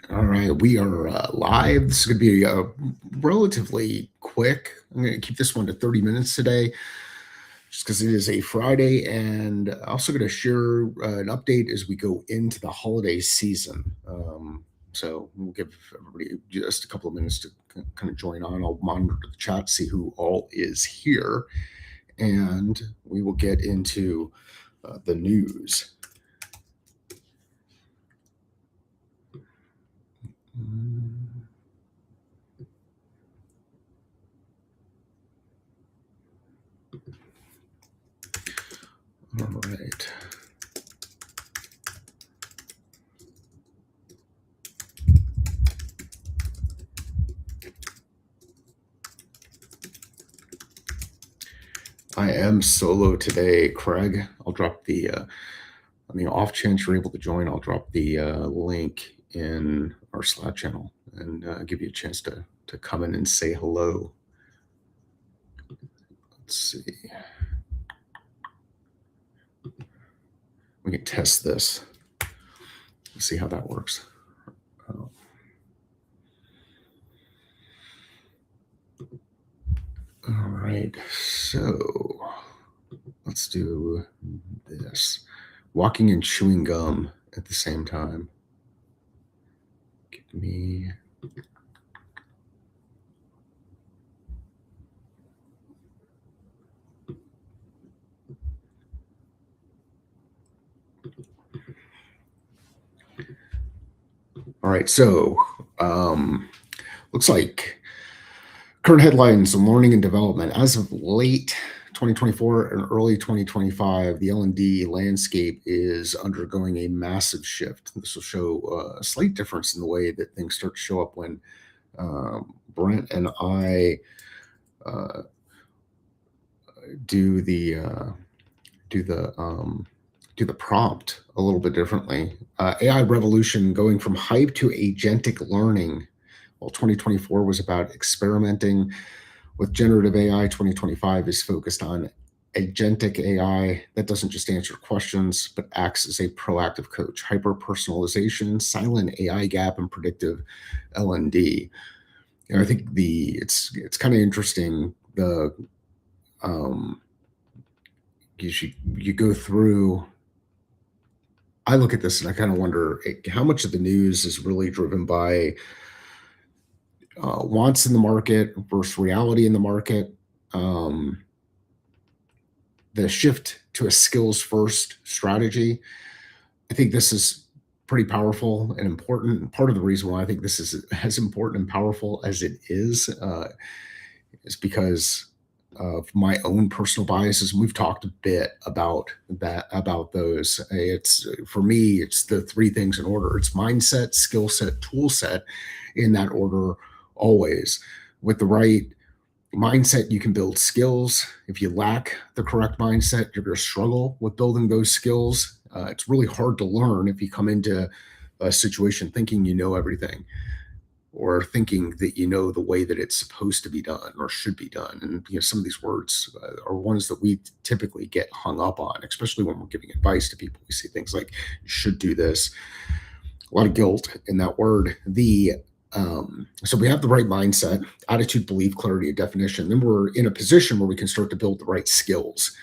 All right, we are live. This is going to be relatively quick. I'm going to keep this one to 30 minutes today just because it is a Friday. And also going to share an update as we go into the holiday season. So we'll give everybody just a couple of minutes to kind of join on. I'll monitor the chat, see who all is here, and we will get into the news. All right. I am solo today, Craig. I'll drop the, on the off chance you're able to join, I'll drop the link in our Slack channel and give you a chance to come in and say hello. Let's see. We can test this. Let's see how that works. All right, so let's do this. Walking and chewing gum at the same time. Give me... All right, so looks like current headlines on learning and development. As of late 2024 and early 2025, the L&D landscape is undergoing a massive shift. This will show a slight difference in the way that things start to show up when Brent and I do the prompt a little bit differently. AI revolution going from hype to agentic learning. Well, 2024 was about experimenting with generative AI. 2025 is focused on agentic AI that doesn't just answer questions, but acts as a proactive coach. Hyper personalization, silent AI gap, and predictive L&D. I think it's kind of interesting. You go through. I look at this and I kind of wonder how much of the news is really driven by wants in the market versus reality in the market. The shift to a skills first strategy. I think this is pretty powerful and important. Part of the reason why I think this is as important and powerful as it is because of my own personal biases. And we've talked a bit about those. It's, for me, it's the three things in order. It's mindset, skill set, tool set, in that order always. With the right mindset, you can build skills. If you lack the correct mindset, you're going to struggle with building those skills. It's really hard to learn if you come into a situation thinking you know everything, or thinking that you know the way that it's supposed to be done or should be done. And some of these words are ones that we typically get hung up on, especially when we're giving advice to people. We see things like, you should do this. A lot of guilt in that word. So we have the right mindset, attitude, belief, clarity, and definition. Then we're in a position where we can start to build the right skills.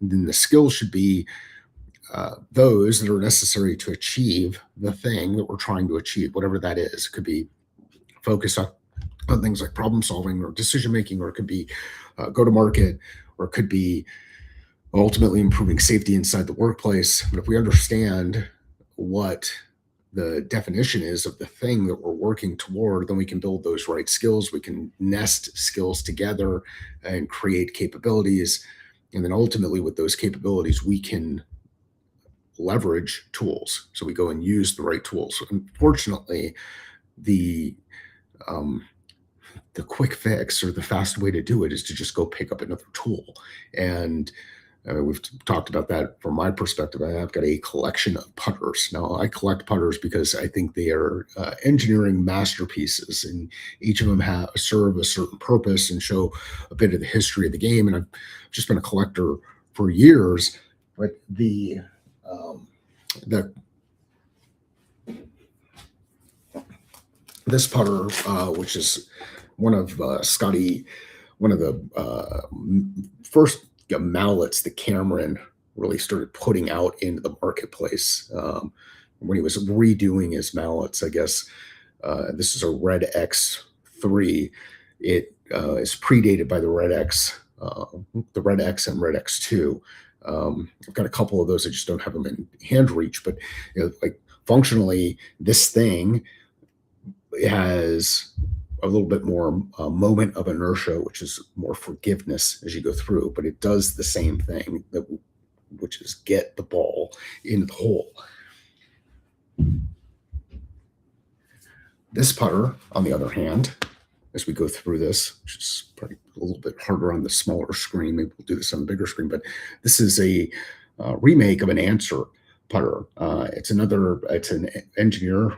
And then the skills should be those that are necessary to achieve the thing that we're trying to achieve, whatever that is. It could be focus on things like problem solving or decision making, or it could be go to market, or it could be ultimately improving safety inside the workplace. But if we understand what the definition is of the thing that we're working toward, then we can build those right skills. We can nest skills together and create capabilities. And then ultimately with those capabilities, we can leverage tools. So we go and use the right tools. Unfortunately, the quick fix or the fast way to do it is to just go pick up another tool. And we've talked about that from my perspective. I've got a collection of putters. Now, I collect putters because I think they are engineering masterpieces, and each of them serve a certain purpose and show a bit of the history of the game. And I've just been a collector for years. But This putter, which is one of one of the first mallets that Cameron really started putting out into the marketplace, when he was redoing his mallets, I guess. This is a Red X3. It is predated by the Red X and Red X2. I've got a couple of those. I just don't have them in hand reach, but like functionally, this thing has a little bit more moment of inertia, which is more forgiveness as you go through, but it does the same thing, which is get the ball in the hole. This putter, on the other hand, as we go through this, which is probably a little bit harder on the smaller screen, maybe we'll do this on the bigger screen, but this is a remake of an Answer putter. It's an engineer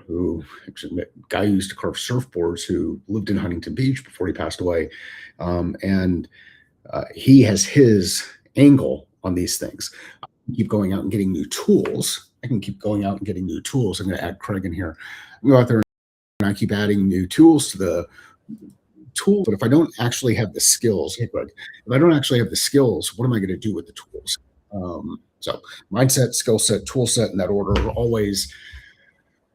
actually a guy who used to carve surfboards, who lived in Huntington Beach before he passed away. And he has his angle on these things. I can keep going out and getting new tools. I'm going to add Craig in here. I can go out there and I keep adding new tools to the tool. But if I don't actually have the skills, hey Greg, if I don't actually have the skills, what am I going to do with the tools? So mindset, skill set, tool set in that order. Always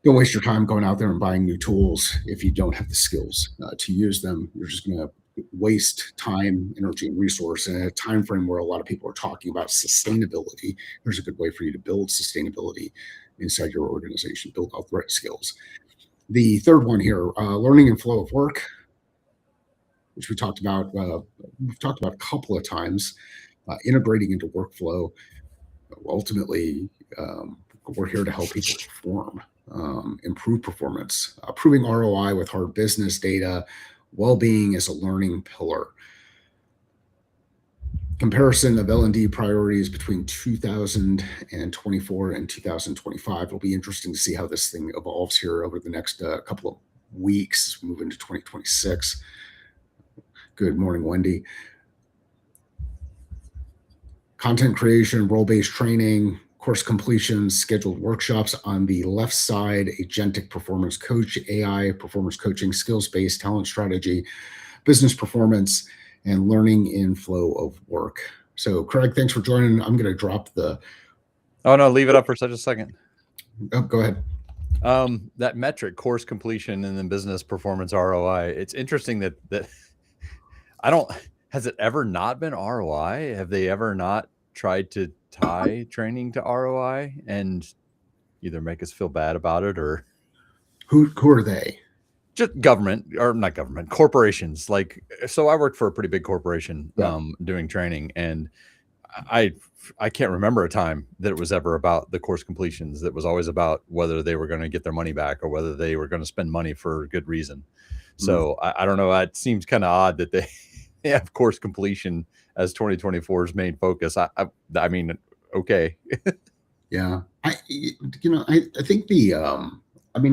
don't waste your time going out there and buying new tools if you don't have the skills to use them. You're just going to waste time, energy, and resource in a time frame where a lot of people are talking about sustainability. There's a good way for you to build sustainability inside your organization, build out the right skills. The third one here, learning and flow of work, which we've talked about a couple of times, integrating into workflow. Ultimately, we're here to help people perform, improve performance, proving ROI with hard business data. Well-being is a learning pillar. Comparison of L&D priorities between 2024 and 2025. It'll be interesting to see how this thing evolves here over the next couple of weeks as we move into 2026. Good morning, Wendy. Content creation, role-based training, course completions, scheduled workshops. On the left side, agentic performance coach, AI performance coaching, skills-based talent strategy, business performance, and learning in flow of work. So Craig, thanks for joining. I'm going to drop the... Oh, no, leave it up for such a second. Oh, go ahead. That metric, course completion and then business performance ROI. It's interesting that has it ever not been ROI? Have they ever not tried to tie training to ROI and either make us feel bad about it or... Who are they? Just government, or not government, corporations. Like, so I worked for a pretty big corporation, doing training, and I can't remember a time that it was ever about the course completions. That was always about whether they were going to get their money back or whether they were going to spend money for good reason. So I don't know. It seems kind of odd that they have course completion as 2024's main focus. I mean, okay. Yeah, I think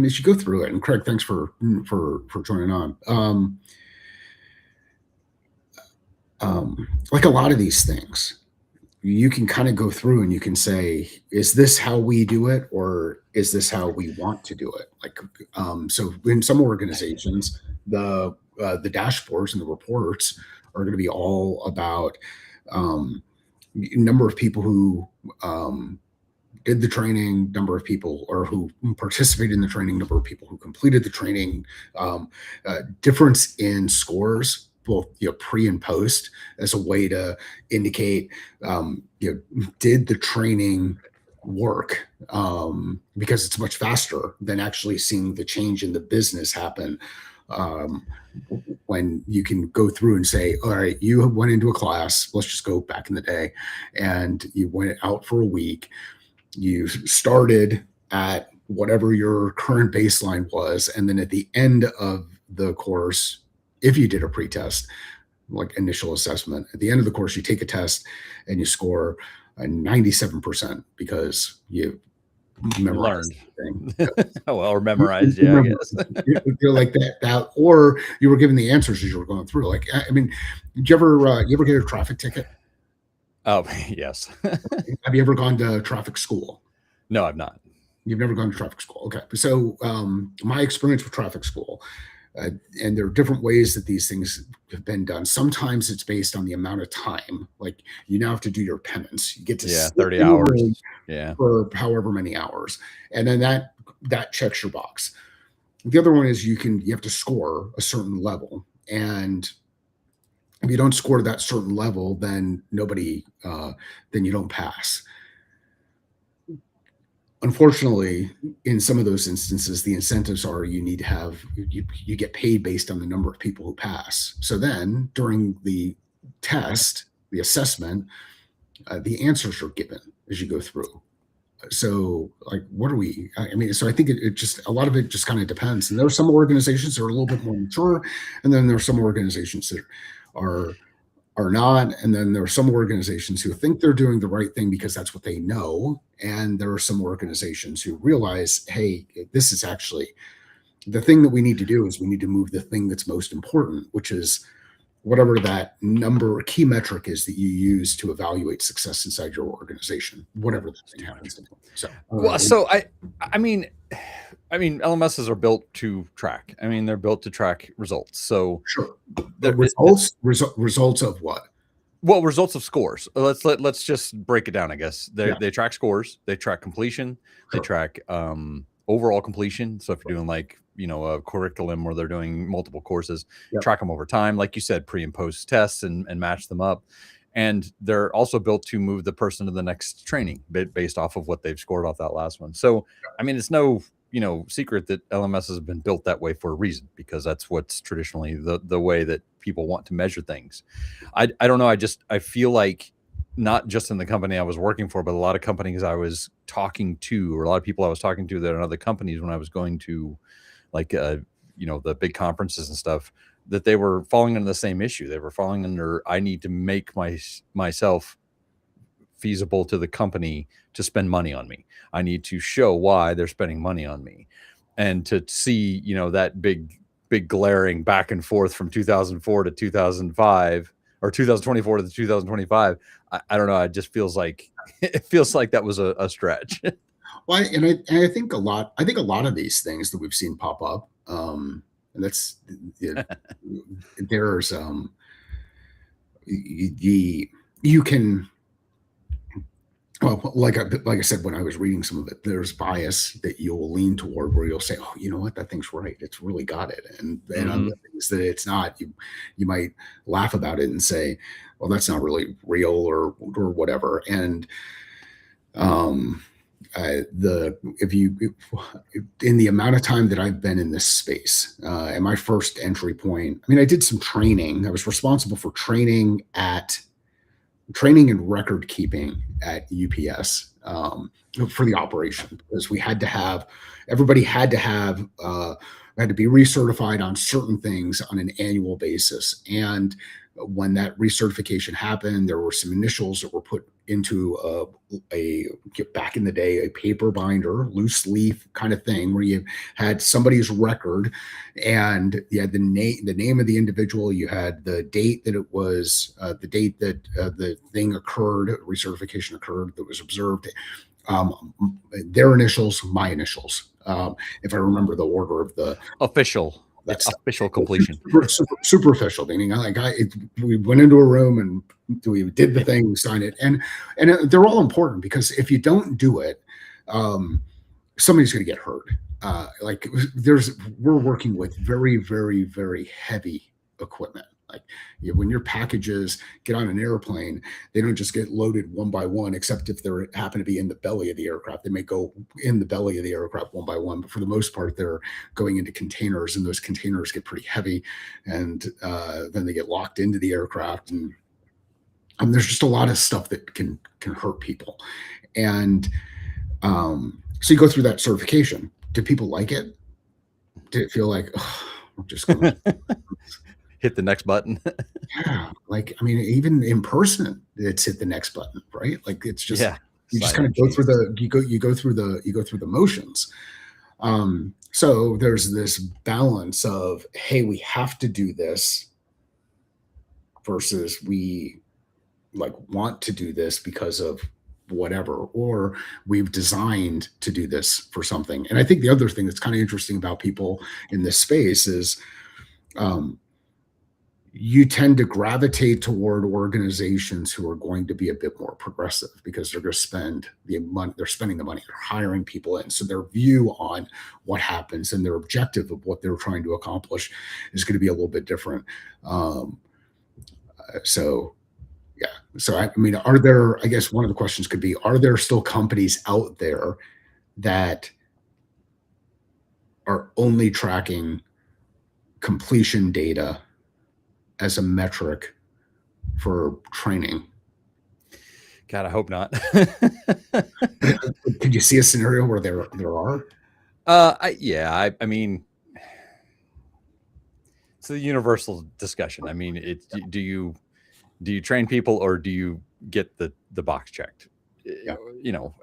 as you go through it, and Craig, thanks for joining on. Like a lot of these things, you can kind of go through and you can say, is this how we do it, or is this how we want to do it? Like, so in some organizations, the dashboards and the reports are going to be all about number of people who did the training, number of people or who participated in the training, number of people who completed the training, difference in scores, both pre and post, as a way to indicate did the training work, because it's much faster than actually seeing the change in the business happen. When you can go through and say, all right, you went into a class, let's just go back in the day, and you went out for a week, you started at whatever your current baseline was, and then at the end of the course, if you did a pretest, like initial assessment, at the end of the course, you take a test and you score 97% because you memorized or memorized, yeah, I guess. You're like that, or you were given the answers as you were going through. Like, I mean, did you ever get a traffic ticket? Oh, yes. Have you ever gone to traffic school? No, I've not. You've never gone to traffic school. Okay. So my experience with traffic school, and there are different ways that these things have been done. Sometimes it's based on the amount of time. Like you now have to do your penance. You get to Yeah, sit 30 in a room hours. Yeah. for however many hours, and then that checks your box. The other one is you have to score a certain level, and if you don't score to that certain level, then then you don't pass. Unfortunately, in some of those instances, the incentives are you need to have you get paid based on the number of people who pass. So then during the test, the assessment, the answers are given as you go through. So like what are we, I mean, so I think it just, a lot of it just kind of depends, and there are some organizations that are a little bit more mature, and then there are some organizations that are are not. And then there are some organizations who think they're doing the right thing because that's what they know. And there are some organizations who realize, hey, this is actually the thing that we need to do is we need to move the thing that's most important, which is whatever that number key metric is that you use to evaluate success inside your organization, whatever that thing happens to be. So, Well, so I mean, LMSs are built to track. I mean, they're built to track results. So sure. there, Results of what? well, results of scores. Let's just break it down. I guess Yeah, they track scores. They track completion. They sure. track overall completion. So if you're doing like a curriculum where they're doing multiple courses, Yeah, track them over time, like you said, pre and post tests and match them up. And they're also built to move the person to the next training based off of what they've scored off that last one. So I mean, it's no secret that LMS has been built that way for a reason, because that's what's traditionally the way that people want to measure things. I don't know. I feel like not just in the company I was working for, but a lot of companies I was talking to, or a lot of people I was talking to that are in other companies when I was going to like the big conferences and stuff, that they were falling into the same issue. They were falling under, I need to make myself feasible to the company to spend money on me. I need to show why they're spending money on me. And to see, that big glaring back and forth from 2004 to 2005, or 2024 to 2025, I don't know. It just feels like it feels like that was a stretch. well, and I think a lot of these things that we've seen pop up, and that's it, there's you can, well, like I said, when I was reading some of it, there's bias that you'll lean toward where you'll say, oh, you know what, that thing's right, it's really got it, and on the Hmm. things that it's not, you might laugh about it and say, well, that's not really real, or whatever. And um the if you in the amount of time that I've been in this space, and my first entry point, I mean, I did some training. I was responsible for training and record keeping at UPS, for the operation, because we had to have everybody had to be recertified on certain things on an annual basis. And when that recertification happened, there were some initials that were put into a back in the day, a paper binder, loose leaf kind of thing, where you had somebody's record, and you had the name of the individual, you had the date that it was, the date that the thing occurred, recertification occurred, that was observed, um, their initials, my initials, if I remember the order of Official. Yeah, that stuff. official completion. Super official, meaning we went into a room and we did the thing, we signed it, and they're all important, because if you don't do it, um, somebody's going to get hurt. Like we're working with very, very, very heavy equipment. Like when your packages get on an airplane, they don't just get loaded one by one, except if they happen to be in the belly of the aircraft. They may go in the belly of the aircraft one by one, but for the most part, they're going into containers, and those containers get pretty heavy, and then they get locked into the aircraft, and there's just a lot of stuff that can hurt people. And so you go through that certification. Do people like it? Did it feel like, oh, we're just going to, Hit the next button. yeah, like, I mean, even in person, it's hit the next button, right? Like it's just, Yeah. you just Sign kind in of go through sheets. the motions. So there's this balance of, hey, we have to do this, versus we like want to do this because of whatever, or we've designed to do this for something. And I think the other thing that's kind of interesting about people in this space is, um, you tend to gravitate toward organizations who are going to be a bit more progressive because they're going to spend the money, they're spending the money, they're hiring people in. So their view on what happens and their objective of what they're trying to accomplish is going to be a little bit different. Um, so, yeah. So, I mean, are there, I guess one of the questions could be, are there still companies out there that are only tracking completion data as a metric for training? God, I hope not. Could you see a scenario where there are? I mean, it's a universal discussion. I mean, do you train people or do you get the box checked? Yeah.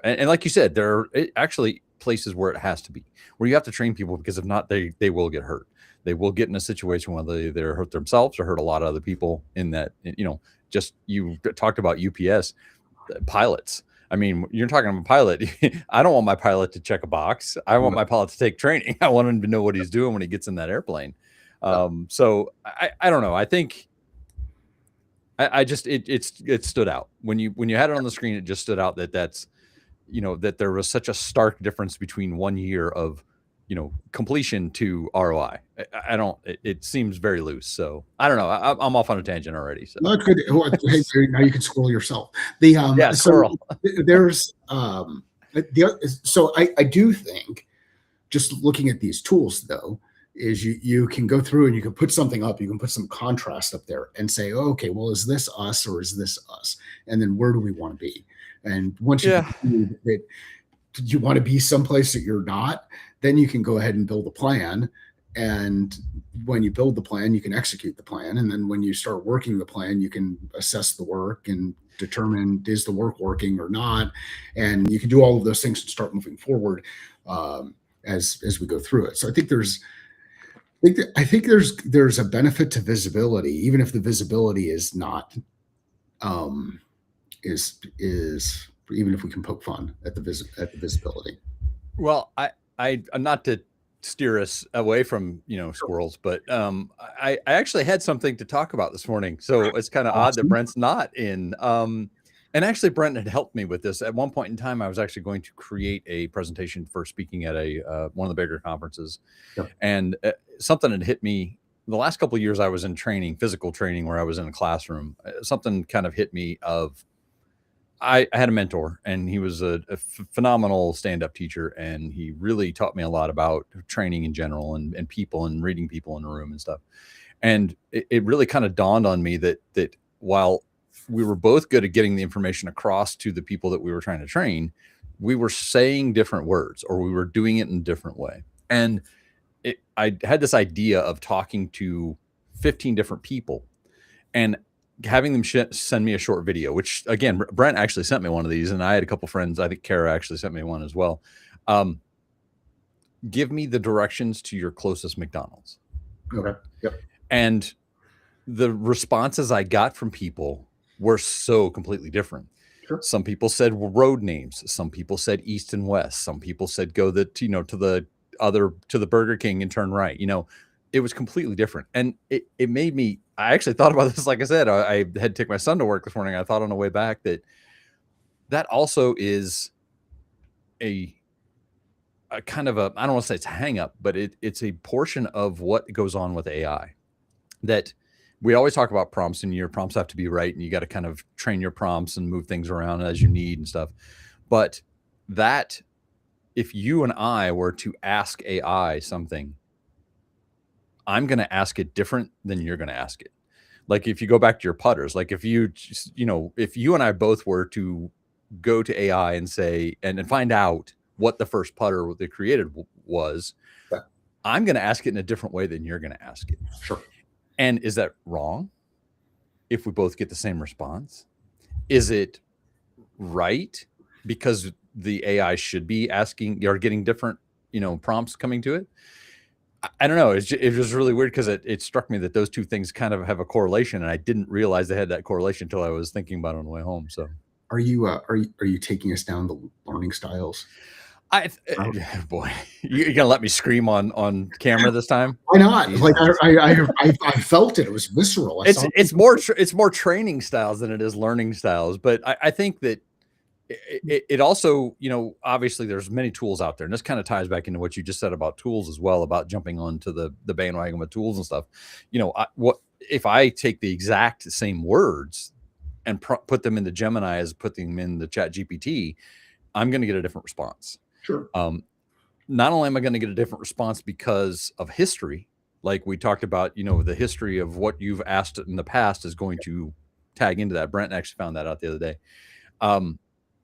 And like you said, there are actually places where it has to be, where you have to train people, because if not, they will get hurt. They will get in a situation where they either hurt themselves or hurt a lot of other people in that. Just you talked about UPS pilots. I mean, you're talking about a pilot. I don't want my pilot to check a box. I want my pilot to take training. I want him to know what he's doing when he gets in that airplane. So I don't know. I think I just it stood out when you had it on the screen. It just stood out that that there was such a stark difference between 1 year of completion to ROI. I don't. It seems very loose. So I don't know. I'm off on a tangent already. So Well, that's good. Well, hey, now you can squirrel yourself. The yeah, so squirrel. there's so I do think, just looking at these tools though, is you can go through and you can put something up, you can put some contrast up there and say, oh, okay, well, is this us or is this us? And then where do we want to be? And once you Yeah. conclude that you want to be someplace that you're not, then you can go ahead and build a plan. And when you build the plan, you can execute the plan. And then when you start working the plan, you can assess the work and determine, is the work working or not? And you can do all of those things and start moving forward, as we go through it. So I think there's a benefit to visibility, even if the visibility is not, is even if we can poke fun at the visibility. Well, I not to steer us away from squirrels, but I actually had something to talk about this morning. So it's kind of odd that Awesome. Brent's not in. And actually, Brent had helped me with this. At one point in time, I was actually going to create a presentation for speaking at a one of the bigger conferences, Yep. and something had hit me. The last couple of years I was in training, physical training, where I was in a classroom. Something kind of hit me of I had a mentor, and he was a phenomenal stand-up teacher, and he really taught me a lot about training in general and people and reading people in a room and stuff. And it really kind of dawned on me that while we were both good at getting the information across to the people that we were trying to train, we were saying different words or we were doing it in a different way. And I had this idea of talking to 15 different people and having them send me a short video, which again, Brent actually sent me one of these, and I had a couple friends. I think Kara actually sent me one as well. Give me the directions to your closest McDonald's. Okay. Yep. And the responses I got from people were so completely different. Sure. Some people said road names. Some people said east and west. Some people said go to the Burger King and turn right. It was completely different. And it made me, I actually thought about this. Like I said, I had to take my son to work this morning. I thought on the way back that also is a kind of I don't want to say it's a hang up, but it's a portion of what goes on with AI. That we always talk about prompts, and your prompts have to be right, and you got to kind of train your prompts and move things around as you need and stuff. But that if you and I were to ask AI something, I'm going to ask it different than you're going to ask it. Like if you go back to your putters, like if you and I both were to go to AI and say, and find out what the first putter they created was, Yeah. I'm going to ask it in a different way than you're going to ask it. Sure. And is that wrong? If we both get the same response, is it right? Because the AI should be asking or getting different, prompts coming to it. I don't know. It was really weird because it struck me that those two things kind of have a correlation, and I didn't realize they had that correlation until I was thinking about it on the way home. So are you taking us down the learning styles? I boy, you're gonna let me scream on camera this time? Why not? Like Jesus. I felt it. It was visceral. I It's saw it's people. more it's more training styles than it is learning styles, but I think that it also, obviously there's many tools out there, and this kind of ties back into what you just said about tools as well, about jumping onto the bandwagon with tools and stuff. What if I take the exact same words and put them into Gemini as put them in the Chat GPT, I'm going to get a different response. Sure. Um, Not only am I going to get a different response because of history, like we talked about, the history of what you've asked in the past is going to tag into that. Brent actually found that out the other day. Um,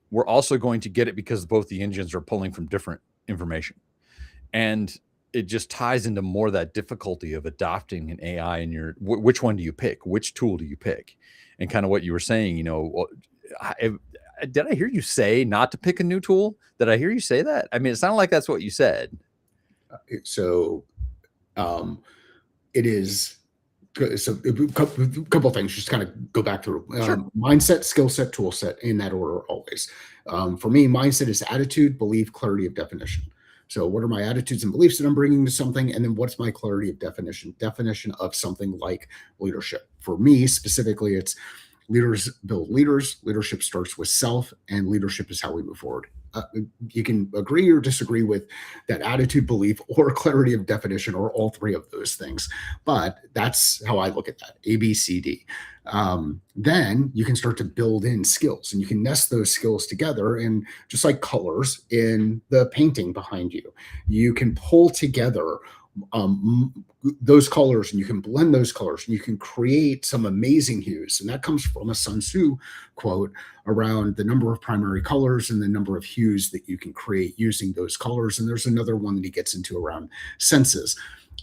we're also going to get it because both the engines are pulling from different information. And it just ties into more of that difficulty of adopting an AI in which one do you pick? Which tool do you pick? And kind of what you were saying, did I hear you say not to pick a new tool? Did I hear you say that? I mean, it sounded like that's what you said. So, um, it is. So a couple of things, just kind of go back through Sure. mindset, skill set, tool set in that order always. For me, mindset is attitude, belief, clarity of definition. So what are my attitudes and beliefs that I'm bringing to something? And then what's my clarity of definition of something like leadership? For me specifically, it's leaders build leaders. Leadership starts with self, and leadership is how we move forward. You can agree or disagree with that attitude, belief, or clarity of definition, or all three of those things. But that's how I look at that: A, B, C, D. Then you can start to build in skills, and you can nest those skills together. And just like colors in the painting behind you, you can pull together those colors, and you can blend those colors, and you can create some amazing hues. And that comes from a Sun Tzu quote around the number of primary colors and the number of hues that you can create using those colors. And there's another one that he gets into around senses.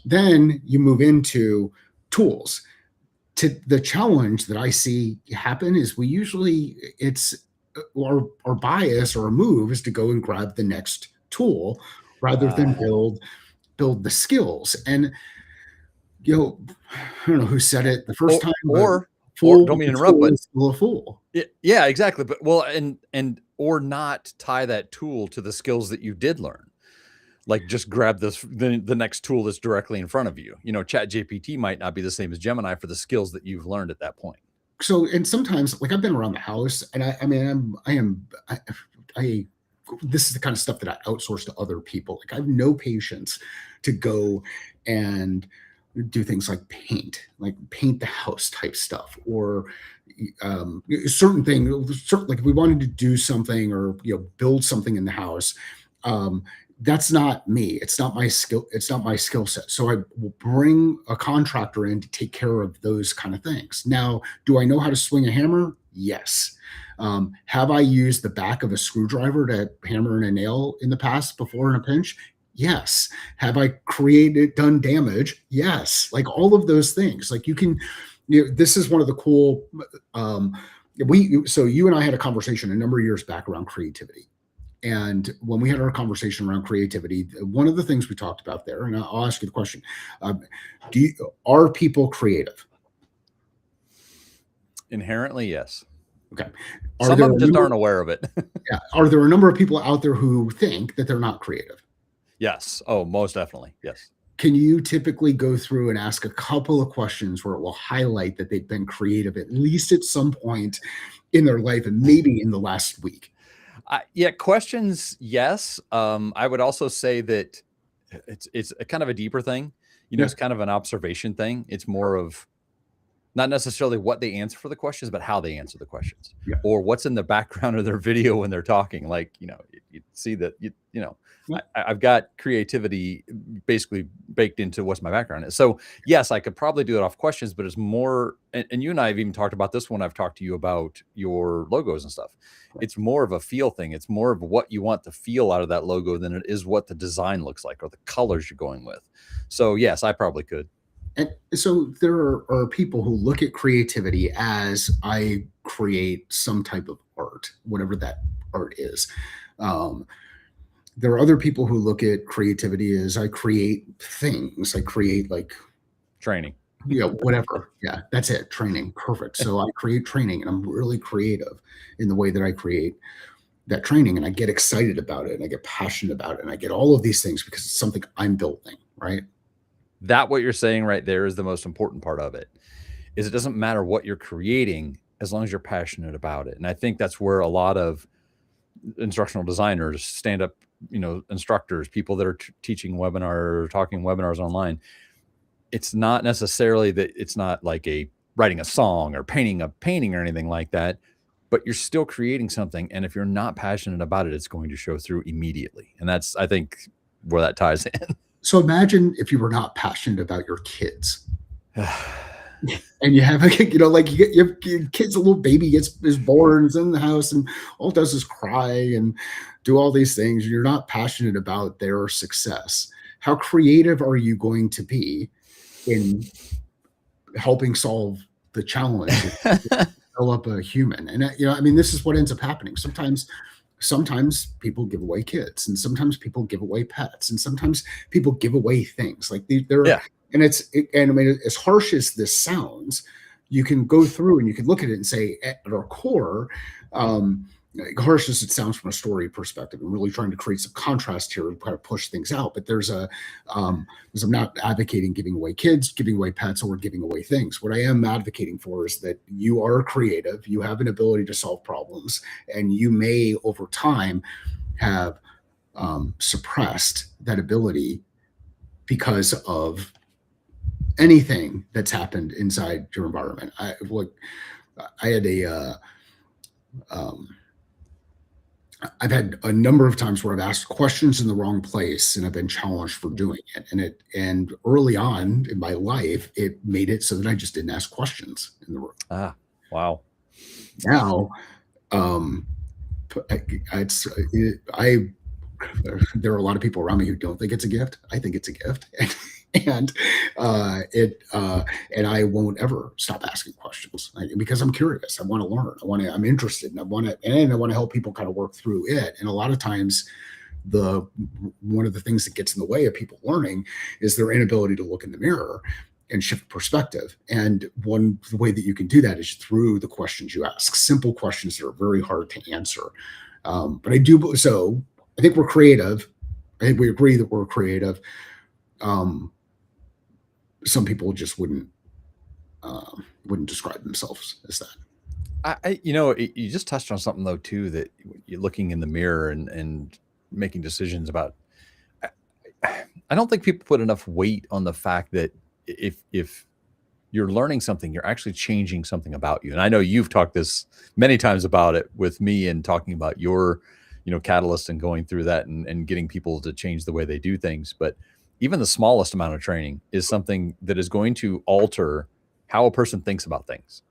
Then you move into tools. The challenge that I see happen is we usually, it's our bias or our move is to go and grab the next tool rather than build the skills. And I don't know who said it the first time, but Or fool don't mean to with interrupt, tool but is still a fool. yeah, exactly. But well, and or not tie that tool to the skills that you did learn. Like just grab the next tool that's directly in front of you. Chat GPT might not be the same as Gemini for the skills that you've learned at that point. So, and sometimes, like I've been around the house, and I mean, this is the kind of stuff that I outsource to other people. Like I have no patience to go and do things like paint the house type stuff, or certain things. Like if we wanted to do something or build something in the house, um, that's not me. It's not my skill. It's not my skill set. So I will bring a contractor in to take care of those kind of things. Now, do I know how to swing a hammer? Yes. Have I used the back of a screwdriver to hammer in a nail in the past before in a pinch? Yes. Have I done damage? Yes. Like all of those things. Like this is one of the cool. So you and I had a conversation a number of years back around creativity. And when we had our conversation around creativity, one of the things we talked about there, and I'll ask you the question: um, are people creative? Inherently, yes. Okay. Some of them just aren't aware of it. Yeah. Are there a number of people out there who think that they're not creative? Yes. Oh, most definitely. Yes. Can you typically go through and ask a couple of questions where it will highlight that they've been creative at least at some point in their life, and maybe in the last week? Yeah, questions, yes. I would also say that it's a kind of a deeper thing. It's kind of an observation thing. It's more of not necessarily what they answer for the questions, but how they answer the questions, or what's in the background of their video when they're talking. Like, you see that, I've got creativity basically baked into what's my background is. So yes, I could probably do it off questions, but it's more, and you and I have even talked about this when I've talked to you about your logos and stuff. It's more of a feel thing. It's more of what you want to feel out of that logo than it is what the design looks like or the colors you're going with. So yes, I probably could. And so there are people who look at creativity as I create some type of art, whatever that art is. There are other people who look at creativity as I create things. I create like training. Yeah, whatever. Yeah, that's it. Training. Perfect. So I create training and I'm really creative in the way that I create that training and I get excited about it and I get passionate about it and I get all of these things because it's something I'm building, right? That what you're saying right there is the most important part of it. Is it doesn't matter what you're creating as long as you're passionate about it. And I think that's where a lot of instructional designers, stand up, instructors, people that are teaching webinar or talking webinars online, it's not necessarily that it's not like a writing a song or painting a painting or anything like that, but you're still creating something. And if you're not passionate about it, it's going to show through immediately. And that's, I think, where that ties in. So imagine if you were not passionate about your kids. And you have like you have your kids, a little baby is born, is in the house, and all it does is cry and do all these things. You're not passionate about their success. How creative are you going to be in helping solve the challenge of develop a human? And I mean, this is what ends up happening. Sometimes people give away kids, and sometimes people give away pets, and sometimes people give away things. Like they're Yeah. and I mean, as harsh as this sounds, you can go through and you can look at it and say, at our core, harsh as it sounds from a story perspective, I'm really trying to create some contrast here and kind of push things out. But because I'm not advocating giving away kids, giving away pets, or giving away things. What I am advocating for is that you are creative, you have an ability to solve problems, and you may over time have suppressed that ability because of anything that's happened inside your environment. I had um, I've had a number of times where I've asked questions in the wrong place and I've been challenged for doing it. And early on in my life, it made it so that I just didn't ask questions in the room. Ah, wow. Now, um, I, it's I there are a lot of people around me who don't think it's a gift. I think it's a gift, and it and I won't ever stop asking questions because I'm curious. I want to learn. I'm interested, and I want to help people kind of work through it. And a lot of times, the one of the things that gets in the way of people learning is their inability to look in the mirror and shift perspective. And the way that you can do that is through the questions you ask, simple questions that are very hard to answer. But I do so. I think we're creative. I think we agree that we're creative. Um, some people just wouldn't describe themselves as that. You just touched on something though too, that you're looking in the mirror and making decisions about. I don't think people put enough weight on the fact that if you're learning something, you're actually changing something about you. And I know you've talked this many times about it with me and talking about your, catalyst and going through that and getting people to change the way they do things. But even the smallest amount of training is something that is going to alter how a person thinks about things.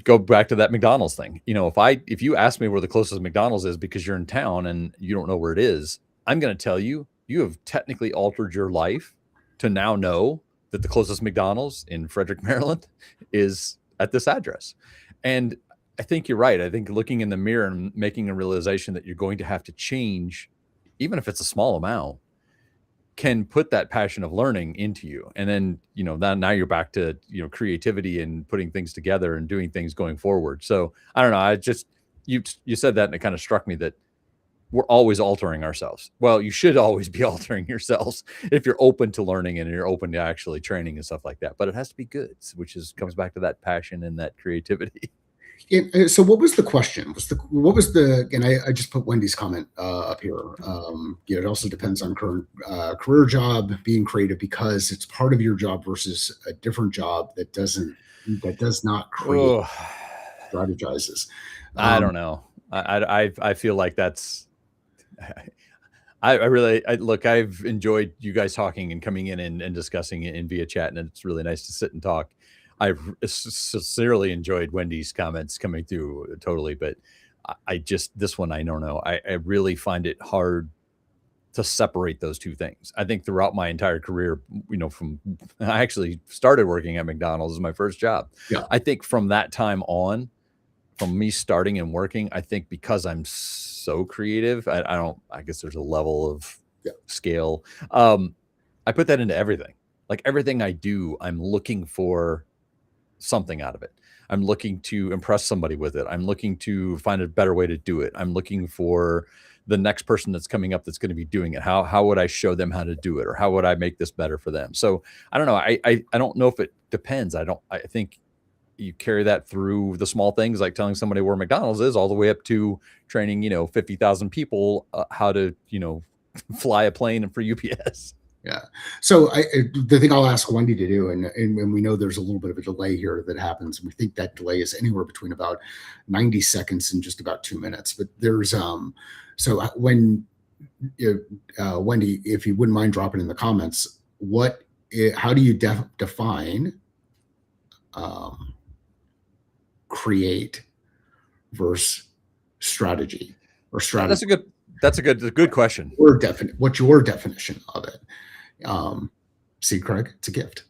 Go back to that McDonald's thing. If you ask me where the closest McDonald's is because you're in town and you don't know where it is, I'm going to tell you, you have technically altered your life to now know that the closest McDonald's in Frederick, Maryland is at this address. And I think you're right. I think looking in the mirror and making a realization that you're going to have to change, even if it's a small amount, can put that passion of learning into you. And then, now you're back to, creativity and putting things together and doing things going forward. So I don't know. You said that and it kind of struck me that we're always altering ourselves. Well, you should always be altering yourselves if you're open to learning and you're open to actually training and stuff like that. But it has to be good, which comes back to that passion and that creativity. So what was the question? And I just put Wendy's comment up here. It also depends on current career job, being creative because it's part of your job versus a different job that does not create Oh, strategizes. I don't know. I feel like that's. Look, I've enjoyed you guys talking and coming in and discussing it in via chat, and it's really nice to sit and talk. I've sincerely enjoyed Wendy's comments coming through totally, but I just, this one, I don't know. I really find it hard to separate those two things. I think throughout my entire career, from I actually started working at McDonald's as my first job. Yeah. I think from that time on, from me starting and working, I think because I'm so creative, I guess there's a level of scale. I put that into everything. Like everything I do, I'm looking for something out of it. I'm looking to impress somebody with it. I'm looking to find a better way to do it. I'm looking for the next person that's coming up that's going to be doing it. How would I show them how to do it, or how would I make this better for them? So I don't know. I don't know if it depends. I think you carry that through the small things, like telling somebody where McDonald's is, all the way up to training 50,000 people how to fly a plane for UPS. Yeah. So the thing I'll ask Wendy to do, and we know there's a little bit of a delay here that happens. We think that delay is anywhere between about 90 seconds and just about 2 minutes. But there's so when Wendy, if you wouldn't mind dropping in the comments, how do you define create versus strategy or strategy? That's a good question. What's your definition of it? See, Craig, it's a gift.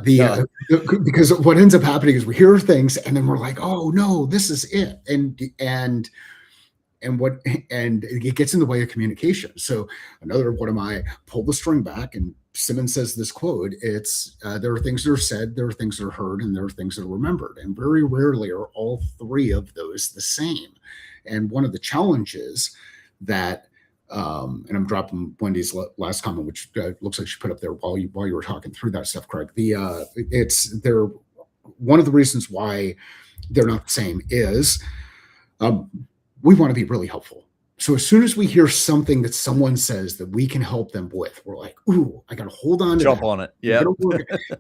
Because what ends up happening is we hear things and then we're like, oh no, this is it. And it gets in the way of communication. So another one of my pull the string back, and Simmons says this quote, it's there are things that are said, there are things that are heard, and there are things that are remembered. And very rarely are all three of those the same. And one of the challenges that and I'm dropping Wendy's last comment, which looks like she put up there while you were talking through that stuff, Craig. They're one of the reasons why they're not the same is we want to be really helpful. So as soon as we hear something that someone says that we can help them with, we're like, ooh, I got to hold on to jump on it. Yeah. And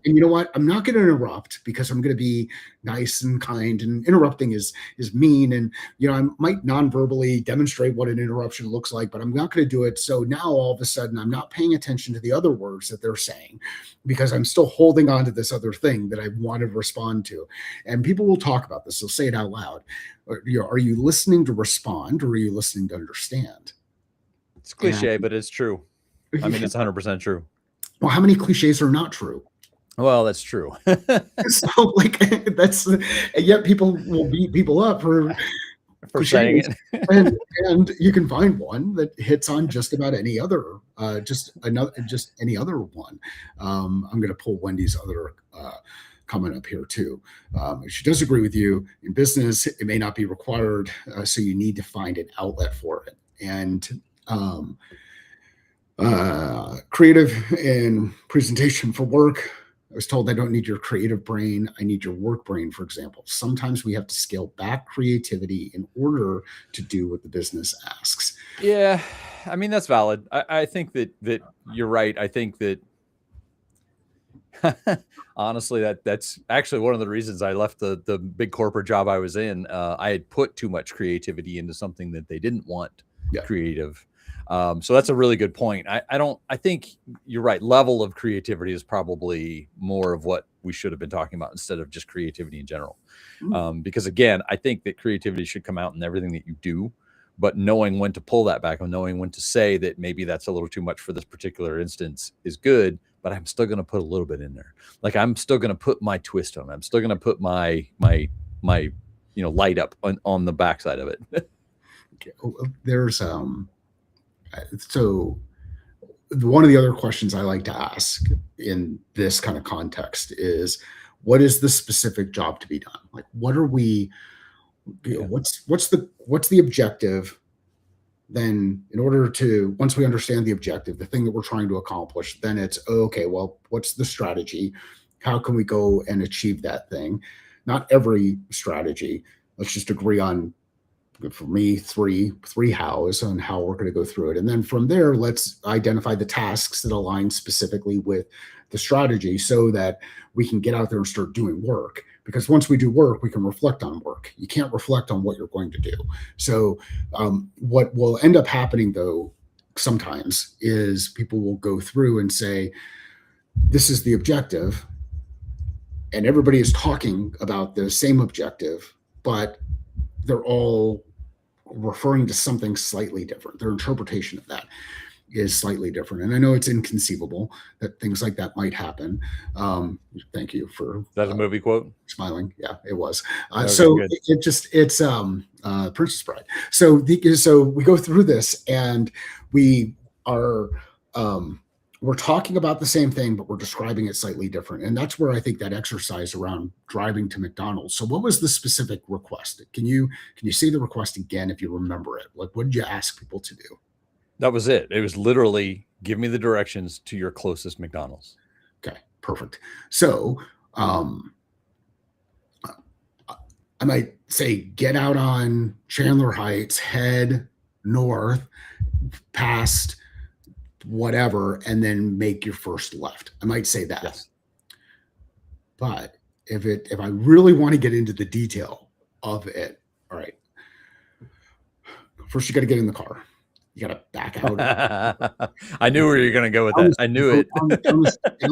you know what? I'm not going to interrupt because I'm going to be nice and kind, and interrupting is mean. And, I might non-verbally demonstrate what an interruption looks like, but I'm not going to do it. So now all of a sudden I'm not paying attention to the other words that they're saying because I'm still holding on to this other thing that I want to respond to. And people will talk about this. They'll say it out loud. Are you listening to respond, or are you listening to understand? It's cliche, but it's true. I mean, it's 100% true. Well, how many cliches are not true? Well, that's true. So and yet people will beat people up for saying it. and you can find one that hits on just about any other, just any other one. I'm going to pull Wendy's other comment up here too. She does agree with you. In business, it may not be required, so you need to find an outlet for it. And creative and presentation for work. I was told I don't need your creative brain. I need your work brain, for example. Sometimes we have to scale back creativity in order to do what the business asks. Yeah, I mean, that's valid. I think that you're right. I think that honestly, that's actually one of the reasons I left the big corporate job I was in. I had put too much creativity into something that they didn't want creative. So that's a really good point. I think you're right. Level of creativity is probably more of what we should have been talking about instead of just creativity in general. Because again, I think that creativity should come out in everything that you do, but knowing when to pull that back and knowing when to say that maybe that's a little too much for this particular instance is good, but I'm still going to put a little bit in there. Like I'm still going to put my twist on it. I'm still going to put my light up on the backside of it. Okay. There's so one of the other questions I like to ask in this kind of context is, what is the specific job to be done? Like, what are we, what's the objective? Then in order to, once we understand the objective, the thing that we're trying to accomplish, then it's, okay, well, what's the strategy? How can we go and achieve that thing? Not every strategy. Let's just agree on, for me, three hows on how we're going to go through it. And then from there, let's identify the tasks that align specifically with the strategy so that we can get out there and start doing work. Because once we do work, we can reflect on work. You can't reflect on what you're going to do. So what will end up happening, though, sometimes is people will go through and say, this is the objective. And everybody is talking about the same objective, but they're all referring to something slightly different. Their interpretation of that is slightly different. And I know it's inconceivable that things like that might happen. Thank you for that. A movie quote? Smiling. Yeah, it was. So it's Princess Bride. So we go through this and we are we're talking about the same thing, but we're describing it slightly different. And that's where I think that exercise around driving to McDonald's. So what was the specific request? Can you say the request again if you remember it? Like, what did you ask people to do? That was it. It was literally give me the directions to your closest McDonald's. Okay, perfect. So I might say get out on Chandler Heights, head north past whatever, and then make your first left. I might say that. Yes. But if I really want to get into the detail of it, all right. First, you got to get in the car. You got to back out. I knew where you're going to go with that. I knew it. Down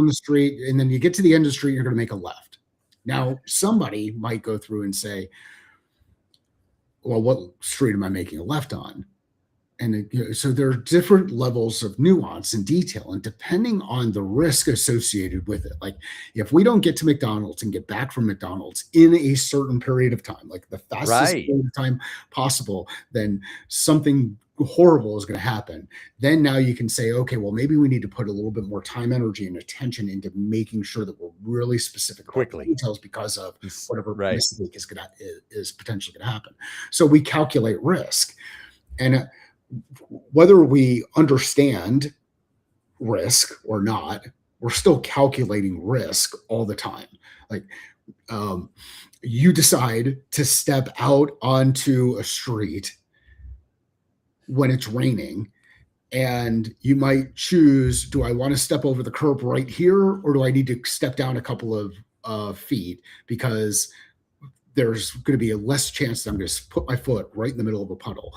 the street, and then you get to the end of the street. You're going to make a left. Now, somebody might go through and say, "Well, what street am I making a left on?" And so there are different levels of nuance and detail, and depending on the risk associated with it, like if we don't get to McDonald's and get back from McDonald's in a certain period of time, like the fastest period of time possible, then something horrible is going to happen. Then now you can say, okay, well, maybe we need to put a little bit more time, energy, and attention into making sure that we're really specific about the details because of whatever mistake is potentially going to happen. So we calculate risk, and whether we understand risk or not, we're still calculating risk all the time. Like you decide to step out onto a street when it's raining, and you might choose, do I want to step over the curb right here, or do I need to step down a couple of feet because there's going to be a less chance that I'm going to put my foot right in the middle of a puddle,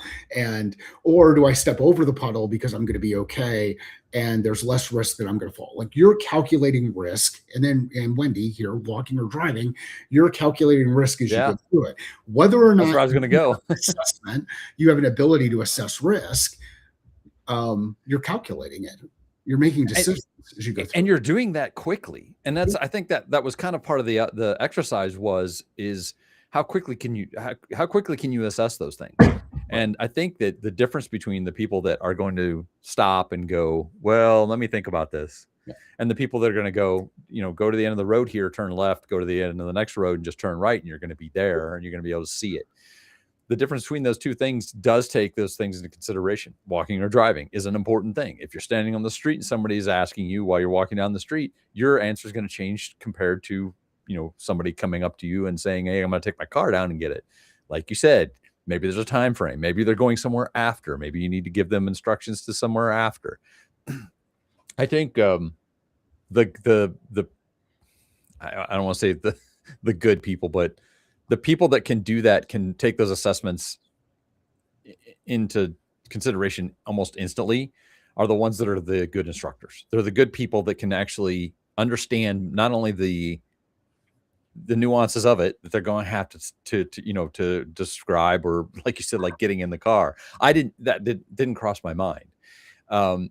or do I step over the puddle because I'm going to be okay and there's less risk that I'm going to fall? Like you're calculating risk, and Wendy here, walking or driving, you're calculating risk as you go through it. Whether or not that's where I was going to go. Assessment, you have an ability to assess risk. You're calculating it. You're making decisions as you go through. And you're doing that quickly. And that's, I think that was kind of part of the exercise is how quickly can you assess those things? And I think that the difference between the people that are going to stop and go, well, let me think about this, and the people that are going to go, go to the end of the road here, turn left, go to the end of the next road and just turn right, and you're going to be there and you're going to be able to see it. The difference between those two things does take those things into consideration. Walking or driving is an important thing. If you're standing on the street and somebody is asking you while you're walking down the street, your answer is going to change compared to, somebody coming up to you and saying, hey, I'm going to take my car down and get it. Like you said, maybe there's a time frame. Maybe they're going somewhere after. Maybe you need to give them instructions to somewhere after. I think I don't want to say the good people, but the people that can do that can take those assessments into consideration almost instantly are the ones that are the good instructors. They're the good people that can actually understand not only the nuances of it that they're going to have to describe, or like you said, like getting in the car. That didn't cross my mind. And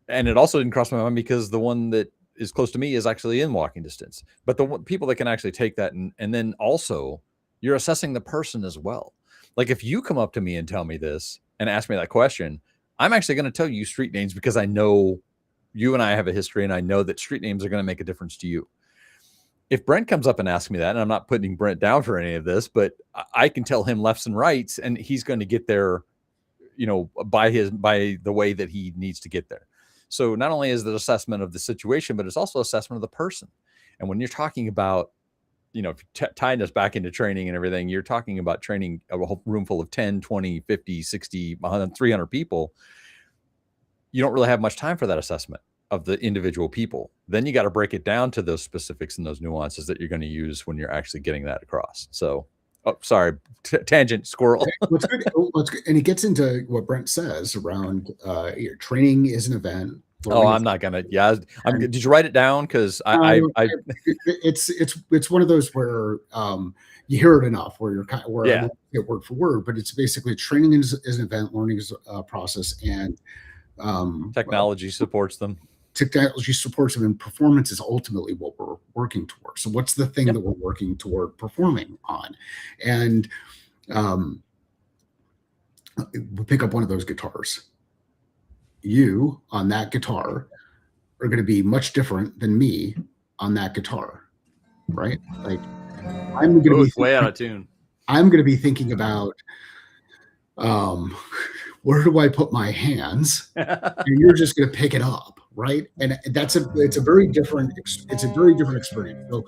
it also didn't cross my mind because the one that is close to me is actually in walking distance. But the people that can actually take that and then also you're assessing the person as well. Like if you come up to me and tell me this and ask me that question, I'm actually going to tell you street names because I know you and I have a history, and I know that street names are going to make a difference to you. If Brent comes up and asks me that, and I'm not putting Brent down for any of this, but I can tell him lefts and rights, and he's going to get there, by the way that he needs to get there. So not only is it assessment of the situation, but it's also assessment of the person. And when you're talking about, tying us back into training and everything, you're talking about training a whole room full of 10, 20, 50, 60, 100, 300 people. You don't really have much time for that assessment of the individual people. Then you got to break it down to those specifics and those nuances that you're going to use when you're actually getting that across. So, sorry, tangent, squirrel. Let's go. And it gets into what Brent says around training is an event. I'm not gonna. Yeah, did you write it down? Because it's one of those where you hear it enough where you're I won't get word for word, but it's basically training is an event, learning is a process, and technology supports them. Technology supports them, and performance is ultimately what we're working towards. So what's the thing that we're working toward performing on? And we pick up one of those guitars. You on that guitar are going to be much different than me on that guitar, right? Like I'm going to Oh, be it's way out of tune. I'm going to be thinking about um, where do I put my hands, and you're just going to pick it up, right? And it's a very different experience. So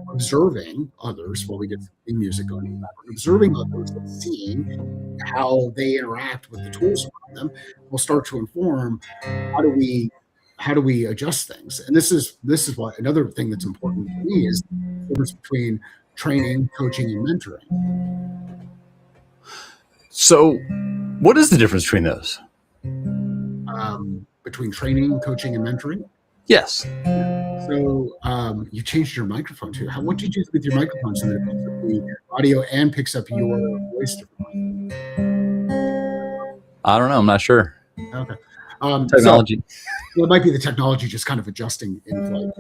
observing others while we get the music going in the background, observing others and seeing how they interact with the tools around them will start to inform how do we adjust things. And this is what another thing that's important to me is the difference between training, coaching, and mentoring. So, what is the difference between those? Between training, coaching, and mentoring. Yes. So you changed your microphone too. What did you do with your microphone so that it picks up the audio and picks up your voice differently? I don't know. I'm not sure. Okay. Technology. So it might be the technology just kind of adjusting in flight.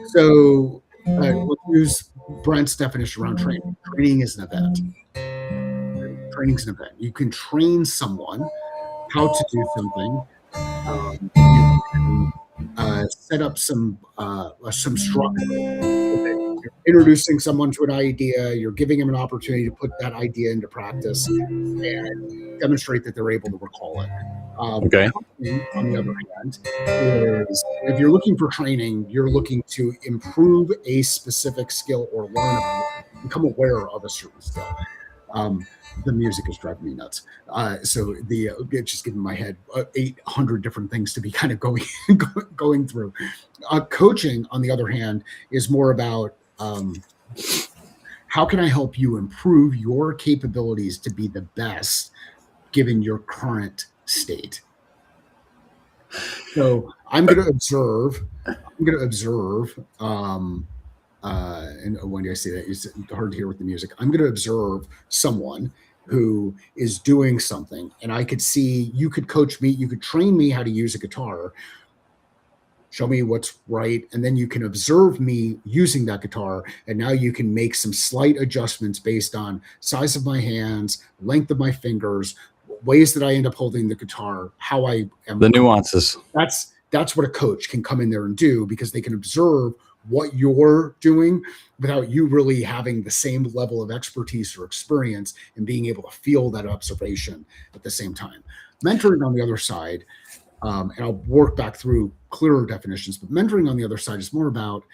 So let's use Brent's definition around training. Training is an event. Training is an event. You can train someone how to do something. You can set up some structure. You're introducing someone to an idea. You're giving them an opportunity to put that idea into practice and demonstrate that they're able to recall it. Okay. Coaching, on the other hand, is if you're looking for training, you're looking to improve a specific skill or learn about it, become aware of a certain skill. The music is driving me nuts. So it's just giving my head 800 different things to be kind of going through. Coaching, on the other hand, is more about how can I help you improve your capabilities to be the best given your current state. So I'm going to observe. And when I say that, it's hard to hear with the music. I'm going to observe someone who is doing something, and I could see you could coach me, you could train me how to use a guitar, show me what's right, and then you can observe me using that guitar, and now you can make some slight adjustments based on size of my hands, length of my fingers, ways that I end up holding the guitar, how I am. The nuances. That's what a coach can come in there and do, because they can observe what you're doing without you really having the same level of expertise or experience and being able to feel that observation at the same time. Mentoring, on the other side, and I'll work back through clearer definitions, but mentoring on the other side is more about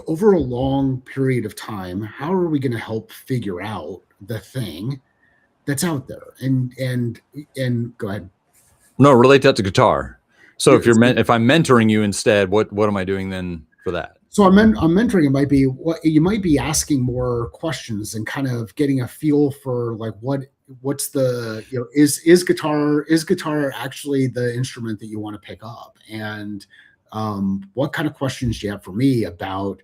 over a long period of time, how are we going to help figure out the thing that's out there? And go ahead. No, relate that to guitar. So if I'm mentoring you instead, what am I doing then for that? So I'm mentoring. It might be what you might be asking more questions and kind of getting a feel for like what's the is guitar actually the instrument that you want to pick up, and what kind of questions do you have for me about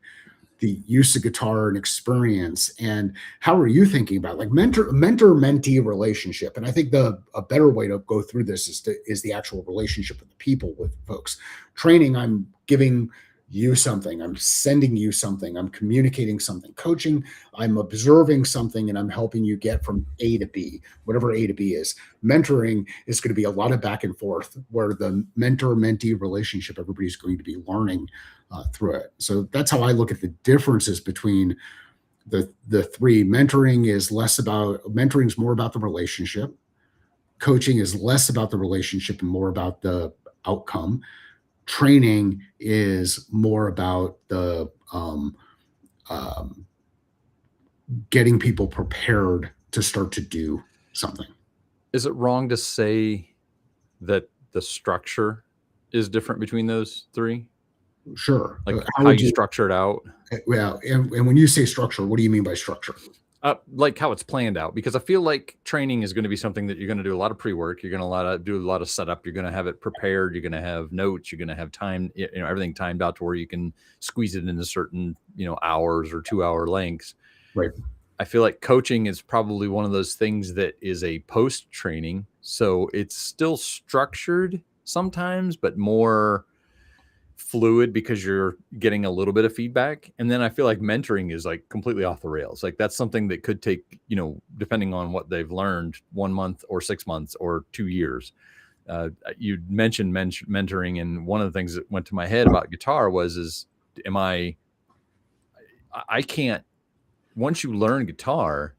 the use of guitar and experience, and how are you thinking about like mentor-mentee relationship? And I think a better way to go through this is the actual relationship with the people, with folks. Training, I'm giving you something, I'm sending you something, I'm communicating something. Coaching, I'm observing something and I'm helping you get from A to B, whatever A to B is. Mentoring is going to be a lot of back and forth, where the mentor-mentee relationship, everybody's going to be learning through it. So that's how I look at the differences between the three. Mentoring is more about the relationship. Coaching is less about the relationship and more about the outcome. Training is more about the getting people prepared to start to do something. Is it wrong to say that the structure is different between those three? Sure. Like how you structure it out? Well, and when you say structure, what do you mean by structure? Like how it's planned out, because I feel like training is going to be something that you're going to do a lot of pre-work. You're going to do a lot of setup. You're going to have it prepared. You're going to have notes. You're going to have time, everything timed out to where you can squeeze it into certain, hours or 2-hour lengths. Right. I feel like coaching is probably one of those things that is a post training. So it's still structured sometimes, but more fluid because you're getting a little bit of feedback. And then I feel like mentoring is like completely off the rails. Like that's something that could take, depending on what they've learned, 1 month or 6 months or 2 years. You mentioned mentoring, and one of the things that went to my head about guitar I can't, once you learn guitar,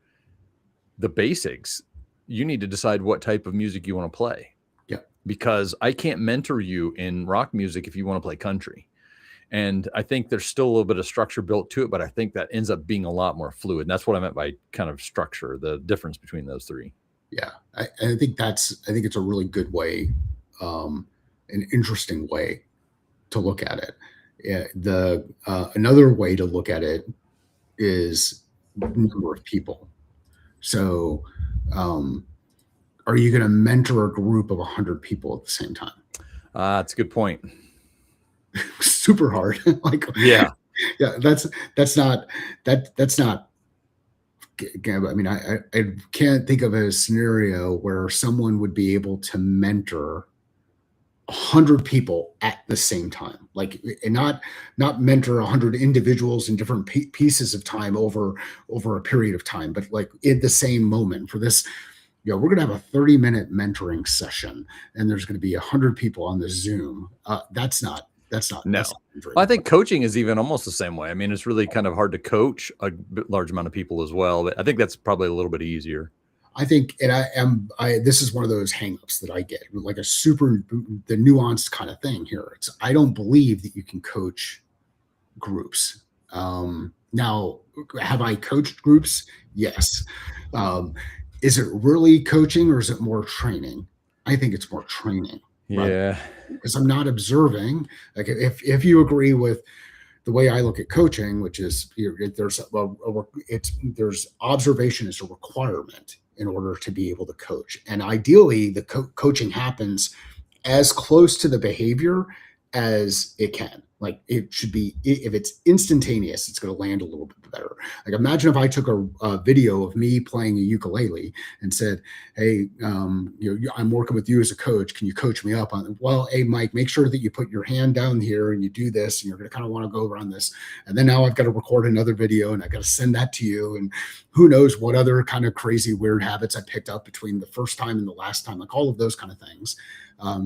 the basics, you need to decide what type of music you want to play. Yeah. Because I can't mentor you in rock music if you want to play country. And I think there's still a little bit of structure built to it, but I think that ends up being a lot more fluid. And that's what I meant by kind of structure, the difference between those three. Yeah. I think it's a really good way, an interesting way to look at it. Yeah, another way to look at it is number of people. So, um, are you going to mentor a group of 100 people at the same time? That's a good point. Super hard. Like, yeah, that's not. I mean, I can't think of a scenario where someone would be able to mentor 100 people at the same time, like, and not mentor 100 individuals in different pieces of time over a period of time, but like in the same moment. For this, we're going to have a 30-minute mentoring session, and there's going to be 100 people on the Zoom. That's not no. Well, I think coaching is even almost the same way. I mean, it's really kind of hard to coach a large amount of people as well, but I think that's probably a little bit easier. I think, and this is one of those hangups that I get, like the nuanced kind of thing here. I don't believe that you can coach groups. Now, have I coached groups? Yes. Is it really coaching, or is it more training? I think it's more training. Yeah. Right? Because I'm not observing. Like, if you agree with the way I look at coaching, which is there's observation as a requirement in order to be able to coach. And ideally, the coaching happens as close to the behavior as it can. Like, it should be, if it's instantaneous, it's going to land a little bit better. Like, imagine if I took a video of me playing a ukulele and said, hey, I'm working with you as a coach. Can you coach me up on, well, hey, Mike, make sure that you put your hand down here and you do this, and you're going to kind of want to go around this. And then now I've got to record another video, and I got to send that to you. And who knows what other kind of crazy, weird habits I picked up between the first time and the last time, like all of those kind of things.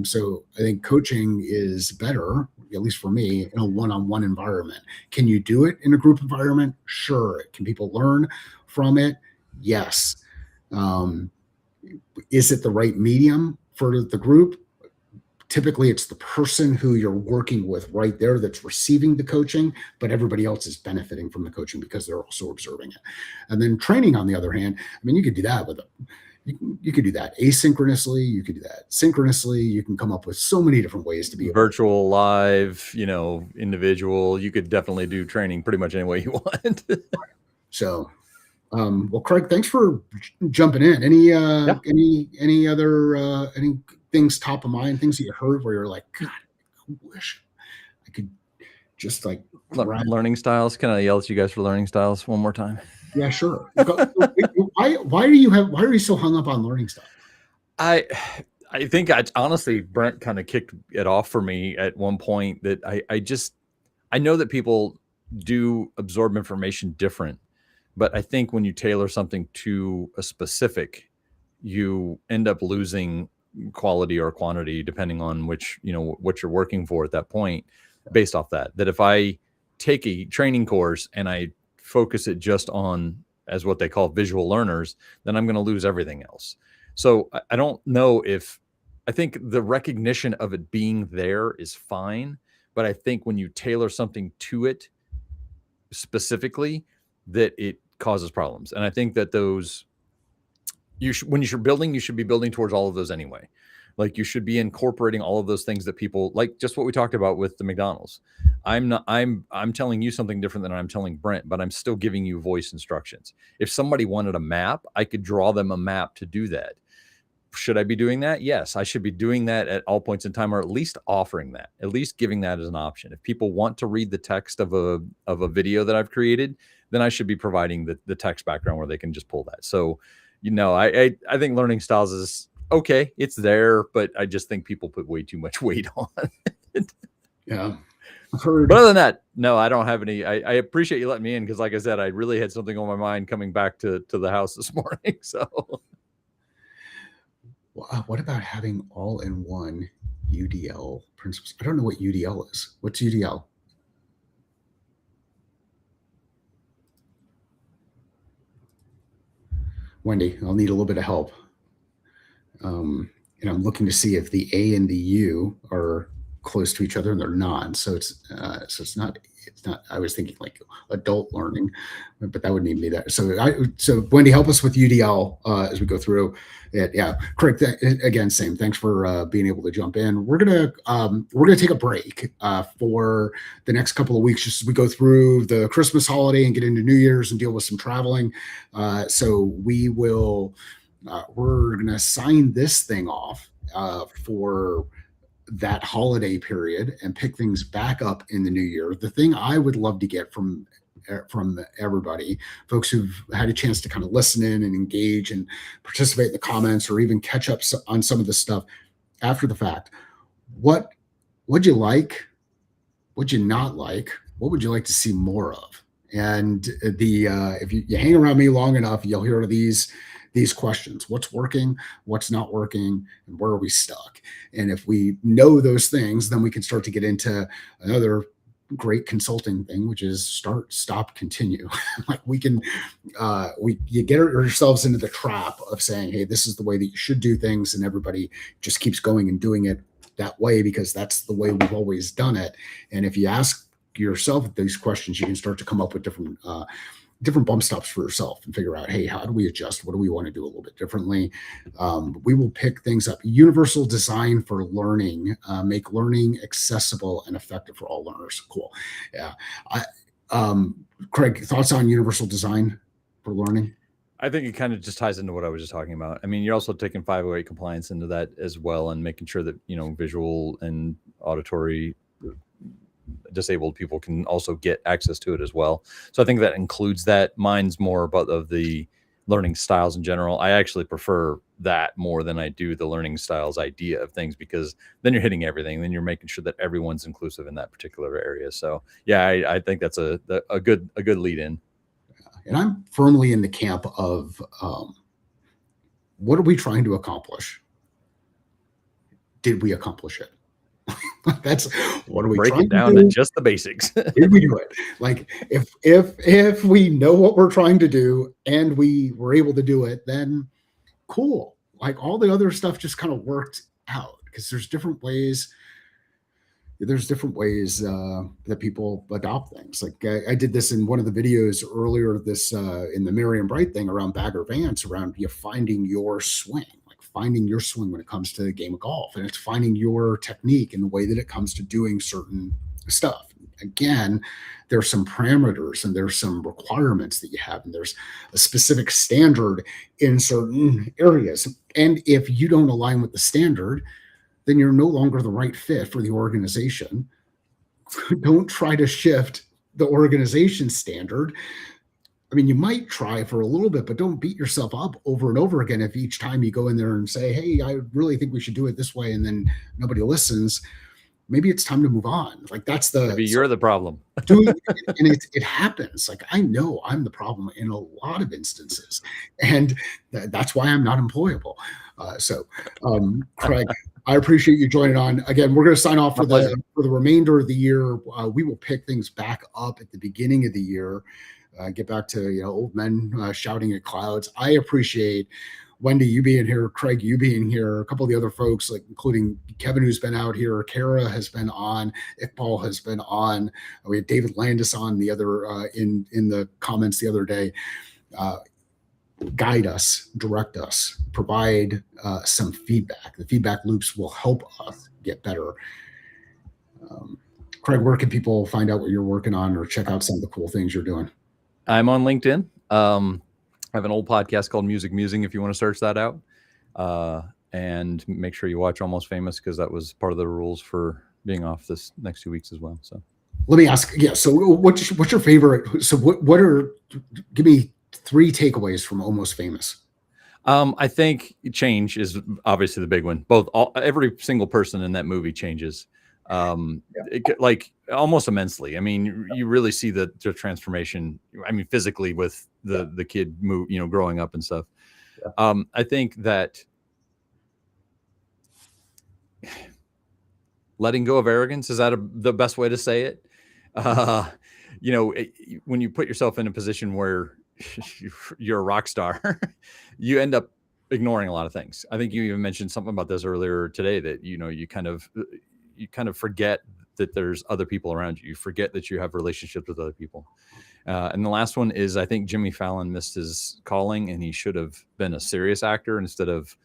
So I think coaching is better, at least for me, in a one-on-one environment. Can you do it in a group environment? Sure. Can people learn from it? Yes. Is it the right medium for the group? Typically, it's the person who you're working with right there that's receiving the coaching, but everybody else is benefiting from the coaching because they're also observing it. And then training, on the other hand, I mean, you could do that with you could do that asynchronously. You could do that synchronously. You can come up with so many different ways to be virtual, live, individual. You could definitely do training pretty much any way you want. So, well, Craig, thanks for jumping in. Any other any things top of mind, things that you heard where you're like, God, I wish I could just like learning styles? Can I yell at you guys for learning styles one more time? Yeah, sure. Why are you so hung up on learning stuff? I think honestly, Brent kind of kicked it off for me at one point, that I know that people do absorb information different, but I think when you tailor something to a specific, you end up losing quality or quantity depending on which, what you're working for at that point, based off that if I take a training course and I focus it just on as what they call visual learners, then I'm going to lose everything else. So I don't know I think the recognition of it being there is fine, but I think when you tailor something to it specifically, that it causes problems. And I think that when you're building, you should be building towards all of those anyway. Like, you should be incorporating all of those things that people like, just what we talked about with the McDonald's. I'm telling you something different than I'm telling Brent, but I'm still giving you voice instructions. If somebody wanted a map, I could draw them a map to do that. Should I be doing that? Yes, I should be doing that at all points in time, or at least offering that, at least giving that as an option. If people want to read the text of a video that I've created, then I should be providing the text background where they can just pull that. So, I think learning styles is okay. It's there, but I just think people put way too much weight on it. Yeah. But other than that, no, I don't have any. I appreciate you letting me in, because like I said, I really had something on my mind coming back to the house this morning. So What about having all-in-one UDL principles? I don't know what UDL is. What's UDL? Wendy, I'll need a little bit of help. And I'm looking to see if the A and the U are close to each other, and they're not. So it's not. It's not. I was thinking like adult learning, but that wouldn't even be that. So Wendy, help us with UDL as we go through it. Yeah, Craig. Again, same. Thanks for being able to jump in. We're gonna take a break for the next couple of weeks, just as we go through the Christmas holiday and get into New Year's and deal with some traveling. So we're going to sign this thing off for that holiday period and pick things back up in the new year. The thing I would love to get from everybody, folks who've had a chance to kind of listen in and engage and participate in the comments or even catch up on some of the stuff after the fact. What would you like? Would you not like? What would you like to see more of? And if you hang around me long enough, you'll hear these questions: what's working, what's not working, and where are we stuck? And if we know those things, then we can start to get into another great consulting thing, which is start, stop, continue. Like you get yourselves into the trap of saying, hey, this is the way that you should do things, and everybody just keeps going and doing it that way because that's the way we've always done it. And if you ask yourself these questions, you can start to come up with different bump stops for yourself and figure out, hey, how do we adjust? What do we want to do a little bit differently? We will pick things up. Universal design for learning, make learning accessible and effective for all learners. Cool. Yeah. Craig, thoughts on universal design for learning? I think it kind of just ties into what I was just talking about. I mean, you're also taking 508 compliance into that as well, and making sure that, visual and auditory disabled people can also get access to it as well. So I think that includes that. Mine's more about of the learning styles in general. I actually prefer that more than I do the learning styles idea of things, because then you're hitting everything. Then you're making sure that everyone's inclusive in that particular area. So yeah, I think that's a good lead in. And I'm firmly in the camp of what are we trying to accomplish? Did we accomplish it? That's what are we break trying it down to to do? just the basics. Did we do it? Like if we know what we're trying to do and we were able to do it, then cool. Like all the other stuff just kind of worked out because there's different ways. There's different ways that people adopt things. Like I did this in one of the videos earlier. This in the Merriam Bright thing around Bagger Vance, around you finding your swing, like finding your swing when it comes to the game of golf, and it's finding your technique in the way that it comes to doing certain stuff. Again, there's some parameters and there's some requirements that you have, and there's a specific standard in certain areas. And if you don't align with the standard, then you're no longer the right fit for the organization. Don't try to shift the organization standard. I mean, you might try for a little bit, but don't beat yourself up over and over again if each time you go in there and say, hey, I really think we should do it this way, and then nobody listens. Maybe it's time to move on. Like Maybe you're the problem. And it happens. Like I know I'm the problem in a lot of instances, and that's why I'm not employable. Craig, I appreciate you joining on. Again, we're going to sign off for the remainder of the year. We will pick things back up at the beginning of the year. Get back to old men shouting at clouds. I appreciate Wendy, you being here, Craig, you being here, a couple of the other folks, like including Kevin, who's been out here, Kara has been on, Iqbal has been on. We had David Landis on the other in the comments the other day. Guide us, direct us, provide some feedback. The feedback loops will help us get better. Craig, where can people find out what you're working on or check out some of the cool things you're doing? I'm on LinkedIn. I have an old podcast called Music Musing if you want to search that out. And make sure you watch Almost Famous, because that was part of the rules for being off this next 2 weeks as well. So let me ask, so what's your favorite? So give me 3 takeaways from Almost Famous. I think change is obviously the big one. Every single person in that movie changes. Like almost immensely. I mean, you really see the transformation. I mean, physically with the kid growing up and stuff. I think that letting go of arrogance. Is that the best way to say it? Uh, when you put yourself in a position where you're a rock star, you end up ignoring a lot of things. I think you even mentioned something about this earlier today, that you kind of forget that there's other people around you. You forget that you have relationships with other people. And the last one is, I think Jimmy Fallon missed his calling, and he should have been a serious actor instead of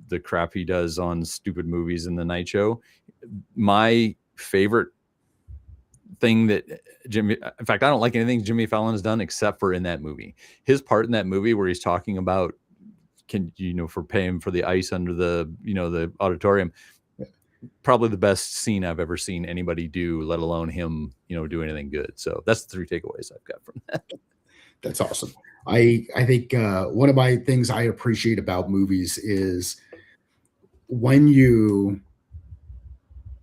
the crap he does on stupid movies in the night show. My favorite thing that in fact, I don't like anything Jimmy Fallon has done except for in that movie. His part in that movie where he's talking about, for paying for the ice under the auditorium, probably the best scene I've ever seen anybody do, let alone him, do anything good. So that's the 3 takeaways I've got from that. That's awesome. I think one of my things I appreciate about movies is when you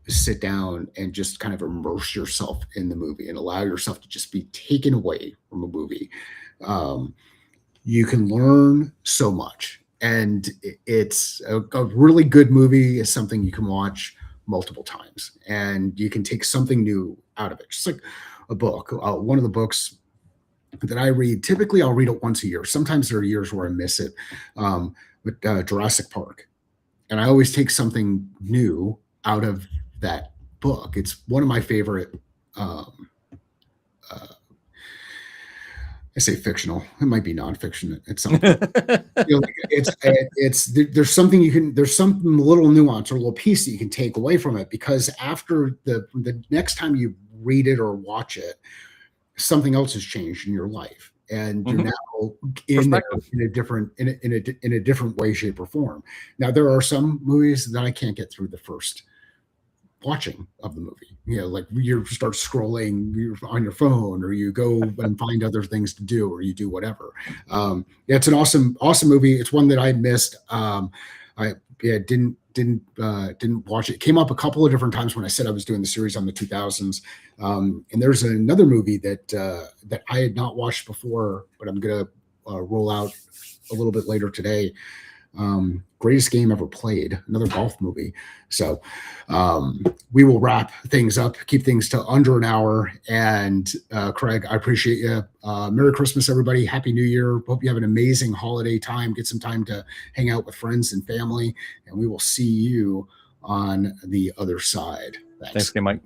sit down and just kind of immerse yourself in the movie and allow yourself to just be taken away from a movie. Um, you can learn so much, and it's a really good movie is something you can watch multiple times, and you can take something new out of it, just like a book. One of the books that I read, typically I'll read it once a year. Sometimes there are years where I miss it. But Jurassic Park, and I always take something new out of that book. It's one of my favorite. Um, uh, I say fictional. It might be nonfiction at some point. There's something there's some little nuance or little piece that you can take away from it, because after the next time you read it or watch it, something else has changed in your life, and you're now in there in a different way, shape, or form. Now there are some movies that I can't get through the first watching of the movie. Like you start scrolling on your phone, or you go and find other things to do, or you do whatever. It's an awesome movie. It's one that I missed. I didn't watch it. It came up a couple of different times when I said I was doing the series on the 2000s. And there's another movie that I had not watched before, but I'm gonna roll out a little bit later today. Greatest Game Ever Played, another golf movie. So we will wrap things up, keep things to under an hour. And Craig, I appreciate you. Merry Christmas, everybody. Happy New Year. Hope you have an amazing holiday time. Get some time to hang out with friends and family. And we will see you on the other side. Thanks. Thanks again, Mike.